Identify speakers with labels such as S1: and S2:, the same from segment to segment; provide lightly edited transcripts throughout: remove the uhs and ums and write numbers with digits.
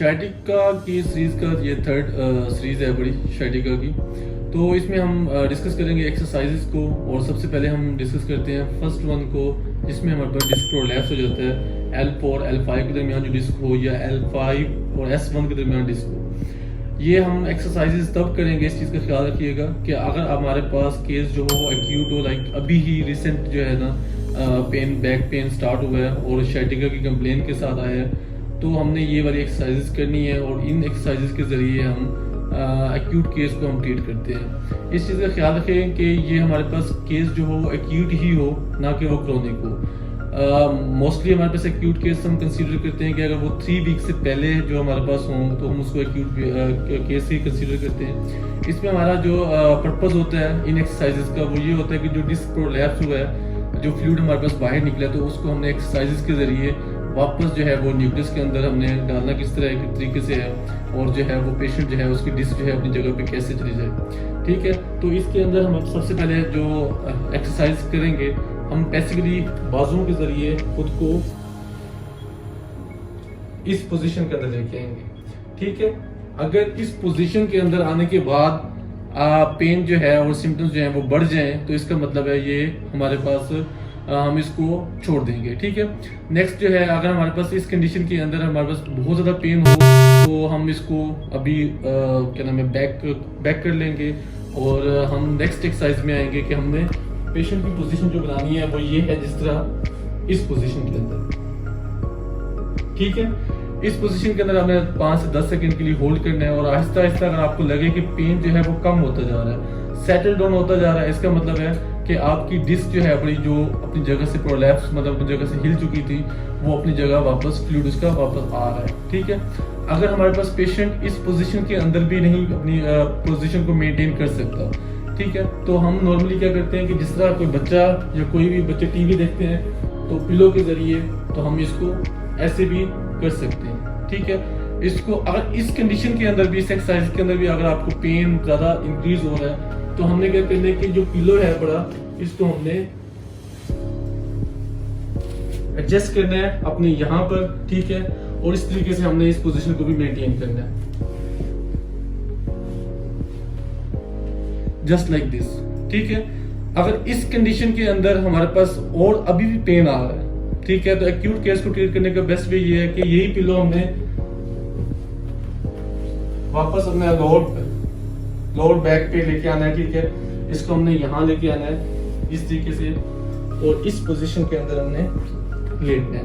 S1: शाइटिका की सीरीज़ का ये थर्ड सीरीज़ है बड़ी शाइटिका की। तो इसमें हम डिस्कस करेंगे एक्सरसाइजेस को, और सबसे पहले हम डिस्कस करते हैं फर्स्ट वन को, जिसमें हमारे पास डिस्क प्रोलैप्स हो जाता है L4 L5 के दरमियान जो डिस्क हो, या L5 और S1 के दरमियान डिस्क हो। ये हम एक्सरसाइजेस तब करेंगे, इस चीज़ का ख्याल रखिएगा कि अगर हमारे पास केस जो हो एक्यूट हो, लाइक अभी ही रिसेंट जो है ना पेन, बैक पेन स्टार्ट हुआ है और शाइटिका की कंप्लेन के साथ आया है, तो हमने ये वाली एक्सरसाइजेस करनी है, और इन एक्सरसाइजेस के ज़रिए हम एक्यूट केस को हम ट्रीट करते हैं। इस चीज़ का ख्याल रखें कि ये हमारे पास केस जो हो एक्यूट ही हो, ना कि वो क्रोनिक हो। मोस्टली हमारे पास एक्यूट केस हम कंसीडर करते हैं कि अगर वो 3 वीक से पहले जो हमारे पास हों तो हम उसको एक्यूट केस ही कंसीडर करते हैं। इसमें हमारा जो पर्पस होता है इन एक्सरसाइजेस का, वो ये होता है कि जो डिस्क प्रोलैप्स हुआ है, जो फ्लूइड हमारे पास बाहर निकला है, तो उसको हमने एक्सरसाइजेस के ज़रिए वापस जो है वो न्यूक्लियस के अंदर हमने डालना किस तरह के तरीके से है, और जो है वो पेशेंट जो है उसकी डिस्क जो है अपनी जगह पे कैसे चली जाए। ठीक है, तो इसके अंदर हम सबसे पहले जो एक्सरसाइज करेंगे, हम बेसिकली बाजुओं के ज़रिए खुद को इस पोजीशन के अंदर लेके आएंगे। ठीक है, अगर इस पोजीशन के अंदर आने के बाद पेन जो है और सिम्टम्स जो है वो बढ़ जाएं, तो इसका मतलब है ये हमारे पास हम इसको छोड़ देंगे। ठीक है, नेक्स्ट जो है, अगर हमारे पास इस कंडीशन के अंदर हमारे पास बहुत ज़्यादा पेन हो, तो हम इसको अभी क्या नाम है बैक कर लेंगे, और हम नेक्स्ट एक्सरसाइज में आएंगे कि हमने पेशेंट की पोजीशन जो बनानी है वो ये है, जिस तरह इस पोजीशन के अंदर। ठीक है, इस पोजीशन के अंदर हमें 5 से 10 सेकंड के लिए होल्ड करना है, और आहिस्ता आहिस्ता अगर आपको लगे कि पेन जो है वो कम होता जा रहा है, सेटल डाउन होता जा रहा है, इसका मतलब है कि आपकी डिस्क जो है अपनी जो अपनी जगह से प्रोलैप्स, मतलब अपनी जगह से हिल चुकी थी, वो अपनी जगह वापस फ्लूइड उसका वापस आ रहा है। ठीक है, अगर हमारे पास पेशेंट इस पोजीशन के अंदर भी नहीं अपनी पोजीशन को मेंटेन कर सकता, ठीक है, तो हम नॉर्मली क्या करते हैं कि जिस तरह कोई बच्चा या कोई भी बच्चे टीवी देखते हैं, तो पिलो के जरिए तो हम इसको ऐसे भी कर सकते हैं। ठीक है, इसको अगर इस कंडीशन के अंदर भी, इस एक्सरसाइज के अंदर भी अगर आपको पेन ज़्यादा इंक्रीज हो रहा है, तो हमने क्या करना है कि जो पिलो है बड़ा, इसको हमने एडजस्ट करना है अपने यहाँ पर। ठीक है, और इस तरीके से हमने इस पोजीशन को भी मेंटेन करना है, जस्ट लाइक दिस। ठीक है, अगर इस कंडीशन के अंदर हमारे पास और अभी भी पेन आ रहा है, ठीक है, तो एक्यूट केस को ट्रीट करने का बेस्ट वे ये है कि यही पिलो हमने वापस अपने लोअर बैक पे लेके आना है। ठीक है, इसको हमने यहाँ लेके आना है इस तरीके से, और इस पोजीशन के अंदर हमने लेटना है,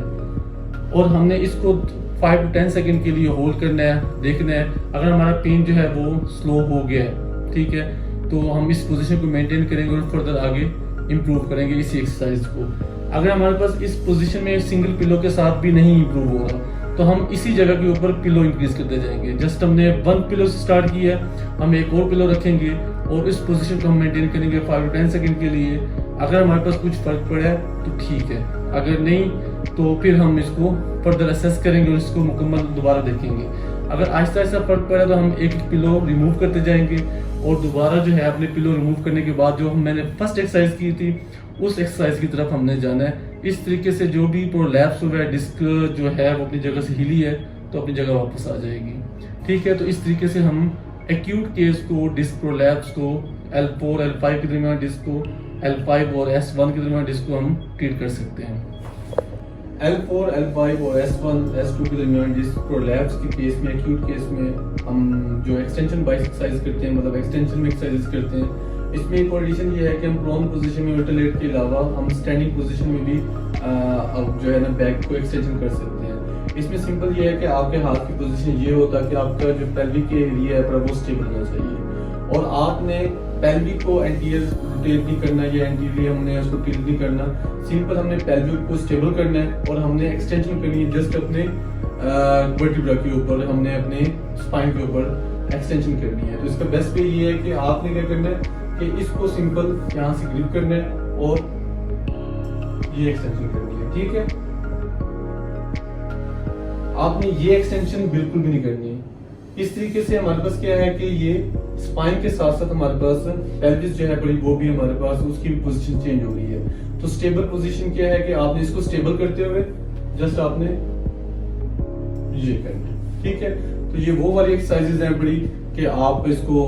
S1: और हमने इसको 5 to 10 सेकंड के लिए होल्ड करना है, देखना है अगर हमारा पेन जो है वो स्लो हो गया है, ठीक है, तो हम इस पोजीशन को मेंटेन करेंगे और फर्दर आगे इम्प्रूव करेंगे इसी एक्सरसाइज को। अगर हमारे पास इस पोजीशन में सिंगल पिलो के साथ भी नहीं इम्प्रूव हो रहा, तो हम इसी जगह के ऊपर पिलो इंक्रीज करते जाएंगे। जस्ट हमने 1 पिलो से स्टार्ट किया है, हम एक और पिलो रखेंगे और इस पोजीशन को हम मेंटेन करेंगे 5 to 10 सेकंड के लिए। अगर हमारे पास कुछ फर्क पड़ा है तो ठीक है, अगर नहीं तो फिर हम इसको फर्दर असेस करेंगे और इसको मुकम्मल दोबारा देखेंगे। अगर आहिस्ता आहिस्ता फर्क पड़ा तो हम एक एक पिलो रिमूव करते जाएंगे, और दोबारा जो है अपने पिलो रिमूव करने के बाद जो मैंने फर्स्ट एक्सरसाइज की थी उस एक्सरसाइज की तरफ हमने जाना है। इस तरीके से जो भी प्रोलैप्स हुआ है, डिस्क जो है वो अपनी जगह से हिली है, तो अपनी जगह वापस आ जाएगी। ठीक है, तो इस तरीके से हम एक्यूट केस को, डिस्क प्रोलैप्स को, L4 L5 के दरमियान डिस्क को, L5 और S1 के दरमियान डिस्क को हम ट्रीट कर सकते हैं। L4 L5 और S1 S2 के दरमियान डिस्क प्रोलैप्स के केस में, एक्यूट केस में हम जो एक्सटेंशन बाइस एक्सरसाइज करते हैं, मतलब एक्सटेंशन में एक्सरसाइज करते हैं, इसमें एक कंडीशन ये है कि हम प्रोन पोजीशन में अल्टरनेट के अलावा हम स्टैंडिंग पोजीशन में भी अब जो है ना बैक को एक्सटेंशन कर सकते हैं। इसमें सिंपल ये है कि आपके हाथ की पोजीशन ये होता है कि आपका जो पेल्विक एरिया है वो स्टेबल होना चाहिए, और आपने पेल्विक को एंटीरियर रोटेट नहीं करना या एंटीरियर हमने उसको टिल्ट नहीं करना। सिंपल हमने पेल्विक को स्टेबल करना है और हमने एक्सटेंशन करनी है जस्ट अपने वर्टिब्रा के ऊपर, हमने अपने स्पाइन के ऊपर एक्सटेंशन करनी है। तो इसका बेस्ट वे ये है कि आपने क्या करना है कि इसको सिंपल यहाँ से ग्रिप करना है और ये एक्सटेंशन करनी है। ठीक है, आपने ये एक्सटेंशन बिल्कुल भी नहीं करनी है। इस तरीके से हमारे पास क्या है कि ये स्पाइन के साथ साथ हमारे पास पेल्विस जो है बड़ी, वो भी हमारे पास उसकी भी पोजीशन चेंज हो रही है। तो स्टेबल पोजीशन क्या है कि आपने इसको स्टेबल करते हुए जस्ट आपने ये करना है। ठीक है। तो ये वो वाली एक्सरसाइजेज हैं बड़ी कि आप इसको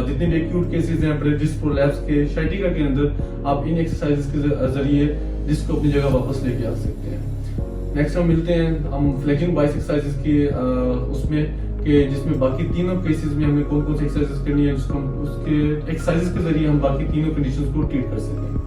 S1: जितने भी एक्यूट केसेस हैं ब्रेस्ट डिस्क प्रोलैप्स के, शाइटिका के अंदर, आप इन एक्सरसाइजेज के जरिए डिस्क को अपनी जगह वापस लेके आ सकते हैं। नेक्स्ट हम मिलते हैं हम फ्लेक्सिंग बाइस एक्सरसाइजेज की उसमें कि जिसमें बाकी तीनों केसेस में हमें कौन कौन सी एक्सरसाइजेज करनी है, जिसको हम उसके एक्सरसाइजेज के जरिए हम बाकी तीनों कंडीशंस को ट्रीट कर सकें।